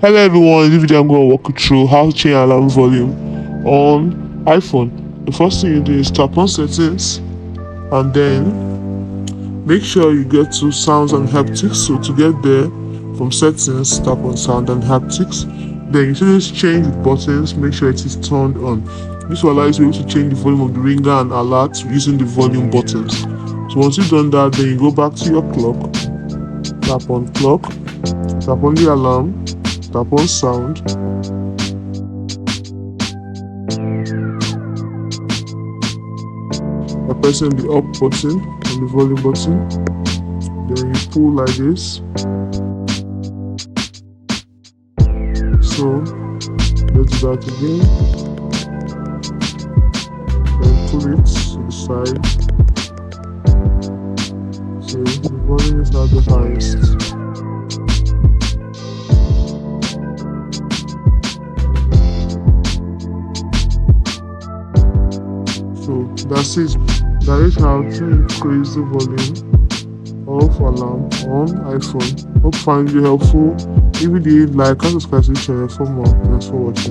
Hello everyone, in this video I'm going to walk you through how to change alarm volume on iPhone. The first thing you do is tap on settings and then make sure you get to sounds and haptics. So to get there, from settings, tap on sound and haptics. Then you see this change with buttons, make sure it is turned on. This will allow you to be able to change the volume of the ringer and alert using the volume buttons. So once you've done that, then you go back to your clock, tap on clock, tap on the alarm, tap on sound, by pressing the up button and the volume button. Then you pull like this. So let's do that again. Then pull it to the side. So the volume is at the highest. So that's it. That is how to increase the volume of alarm on iPhone. Hope you find it helpful. If you did, like and subscribe to the channel for more. Thanks for watching.